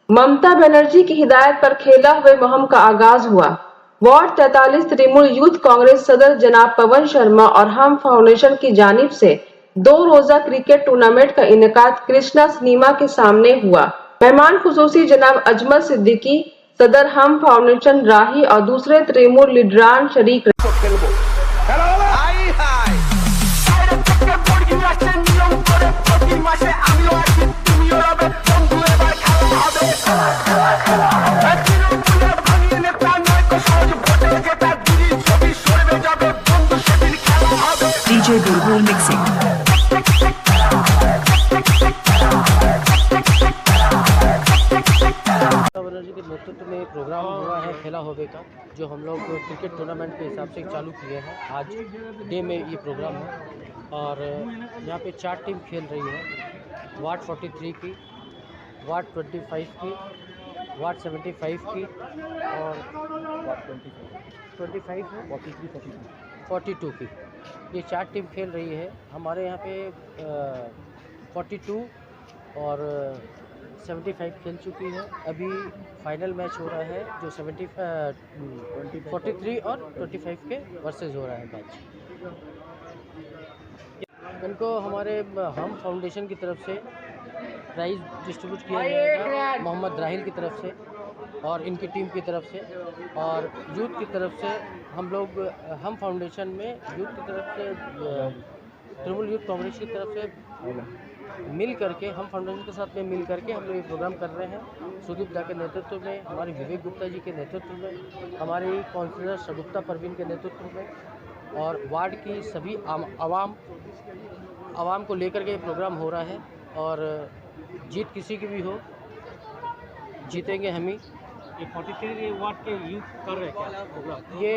ममता बनर्जी की हिदायत पर खेला हुए मुहिम का आगाज हुआ। वार्ड 43 तृणमूल यूथ कांग्रेस सदर जनाब पवन शर्मा और हम फाउंडेशन की जानिब से 2 रोजा क्रिकेट टूर्नामेंट का इनेकाद कृष्णा सिनेमा के सामने हुआ। मेहमान खुसूसी जनाब अजमल सिद्दीकी, सदर हम फाउंडेशन राही और दूसरे तृणमूल लीडरान शरीक रहे। DJ Bulbul Mixing। बनर्जी के नेतृत्व में प्रोग्राम हुआ है खेला होवे का, जो हम लोग क्रिकेट टूर्नामेंट के हिसाब से चालू किए हैं। आज डे में ये प्रोग्राम है और यहाँ पे 4 टीम खेल रही है। वार्ड 43 की, वार्ड 25 की, वार्ड 75 की और 25 है 42 की। ये 4 टीम खेल रही है। हमारे यहाँ पे 42 और 75 खेल चुकी है। अभी फाइनल मैच हो रहा है जो 43 और 25 के वर्सेस हो रहा है मैच। इनको हमारे हम फाउंडेशन की तरफ से प्राइज़ डिस्ट्रीब्यूट किया जाएगा, मोहम्मद राहिल की तरफ से और इनकी टीम की तरफ से, और यूथ की तरफ से हम लोग हम फाउंडेशन में यूथ की तरफ से तृणमूल यूथ कांग्रेस की तरफ से मिल करके, हम फाउंडेशन के साथ में मिल करके हम लोग ये प्रोग्राम कर रहे हैं। सुदीप दा के नेतृत्व में, हमारे विवेक गुप्ता जी के नेतृत्व में, हमारी काउंसिलर शगुफ्ता परवीन के नेतृत्व में और वार्ड की सभी आवाम को लेकर के ये प्रोग्राम हो रहा है। और जीत किसी की भी हो, जीतेंगे हम ही। ये 43 वार्ड के यूथ कर रहे हैं क्या प्रोग्राम? ये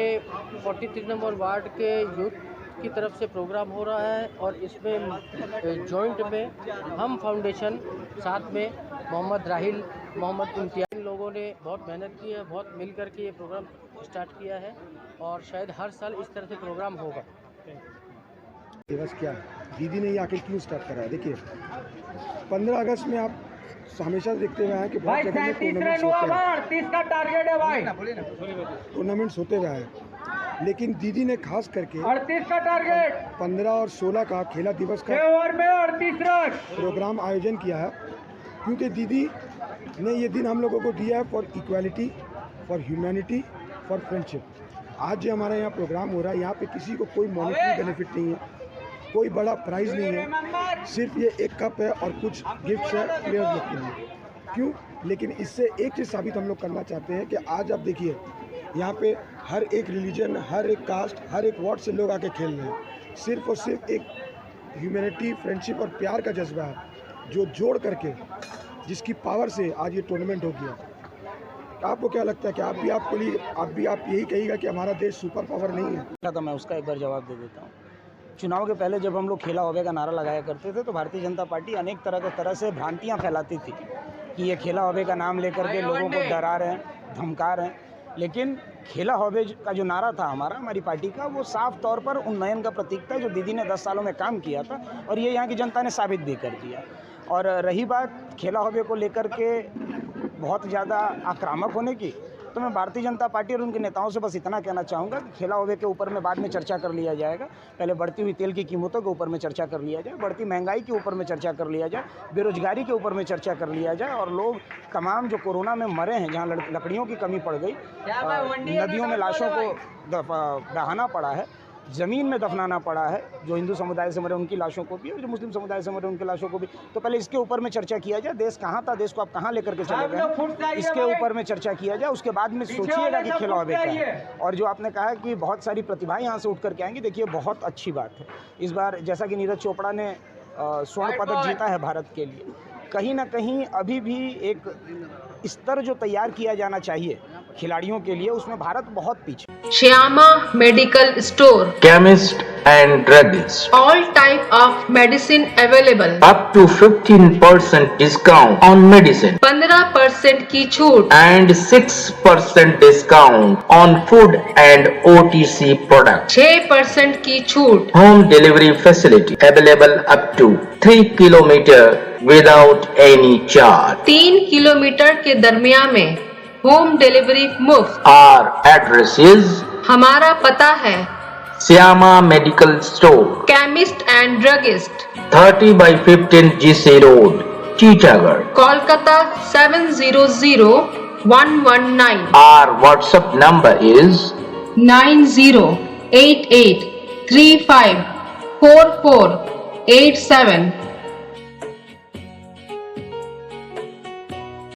43 नंबर वार्ड के यूथ की तरफ से प्रोग्राम हो रहा है और इसमें जॉइंट में हम फाउंडेशन, साथ में मोहम्मद राहिल, मोहम्मद इम्तियाज, इन लोगों ने बहुत मेहनत की है, बहुत मिल कर के ये प्रोग्राम स्टार्ट किया है और शायद हर साल इस तरह से प्रोग्राम होगा। दिवस क्या है, दीदी ने ये आखिर क्यों स्टार्ट करा है? देखिए 15 अगस्त में आप हमेशा देखते हुए हैं कि बहुत जगह में टूर्नामेंट्स होते रहे हैं, लेकिन दीदी ने खास करके 38 का टारगेट 15 और 16 का खेला दिवस का प्रोग्राम आयोजन किया है, क्योंकि दीदी ने ये दिन हम लोगों को दिया है for equality, for humanity, for friendship. आज जो हमारा यहाँ प्रोग्राम हो रहा है, यहाँ पे किसी को कोई मॉनेटरी बेनिफिट नहीं है, कोई बड़ा प्राइज़ नहीं है, सिर्फ ये एक कप है और कुछ गिफ्ट्स है प्लेयर्स लोग के लिए। क्यों? लेकिन इससे एक चीज़ साबित हम लोग करना चाहते हैं कि आज आप देखिए यहाँ पे हर एक रिलीजन, हर एक कास्ट, हर एक वार्ड से लोग आके खेल रहे हैं। सिर्फ और सिर्फ एक ह्यूमैनिटी, फ्रेंडशिप और प्यार का जज्बा है जो जोड़ करके, जिसकी पावर से आज ये टूर्नामेंट हो गया। आपको क्या लगता है कि आप यही कहिएगा कि हमारा देश सुपर पावर नहीं है? तो मैं उसका एक बार जवाब दे देता हूँ। चुनाव के पहले जब हम लोग खेला होवे का नारा लगाया करते थे तो भारतीय जनता पार्टी अनेक तरह से भ्रांतियाँ फैलाती थी कि ये खेला होवे का नाम लेकर के लोगों को डरा रहे हैं, धमका रहे हैं। लेकिन खेला होवे का जो नारा था हमारी पार्टी का, वो साफ तौर पर उन्नयन का प्रतीक था जो दीदी ने 10 सालों में काम किया था और ये यहाँ की जनता ने साबित भी कर दिया। और रही बात खेला होवे को लेकर के बहुत ज़्यादा आक्रामक होने की, तो मैं भारतीय जनता पार्टी और उनके नेताओं से बस इतना कहना चाहूँगा कि खेला होवे के ऊपर में बाद में चर्चा कर लिया जाएगा। पहले बढ़ती हुई तेल की कीमतों के ऊपर में चर्चा कर लिया जाए, बढ़ती महंगाई के ऊपर में चर्चा कर लिया जाए, बेरोजगारी के ऊपर में चर्चा कर लिया जाए और लोग तमाम जो कोरोना में मरे हैं, जहाँ लकड़ियों की कमी पड़ गई, नदियों में लाशों को बहाना पड़ा है, ज़मीन में दफनाना पड़ा है, जो हिंदू समुदाय से मरे उनकी लाशों को भी और जो मुस्लिम समुदाय से मरे उनकी लाशों को भी, तो पहले इसके ऊपर में चर्चा किया जाए। देश कहाँ था, देश को आप कहाँ लेकर के चले गए, इसके ऊपर में चर्चा किया जाए। उसके बाद में सोचिएगा कि खेला होवे क्या है। और जो आपने कहा कि बहुत सारी प्रतिभाएं यहाँ से उठ करके आएंगी, देखिए बहुत अच्छी बात है। इस बार जैसा कि नीरज चोपड़ा ने स्वर्ण पदक जीता है भारत के लिए, कहीं ना कहीं अभी भी एक स्तर जो तैयार किया जाना चाहिए खिलाड़ियों के लिए उसमें भारत बहुत पीछे। Shyama medical store, chemist and druggist. all type of medicine available, Up to 15% discount on medicine 15% की छूट, and 6% discount on food and OTC products. 6% की छूट, Home delivery facility available up to 3 kilometer without any charge. 3 kilometre के दरमियान में home delivery मुफ्त। Our address is हमारा पता है Syama Medical Store, chemist and druggist, 30/15 GC Road, Titagarh. Kolkata 700119, Our WhatsApp number is 9088354487।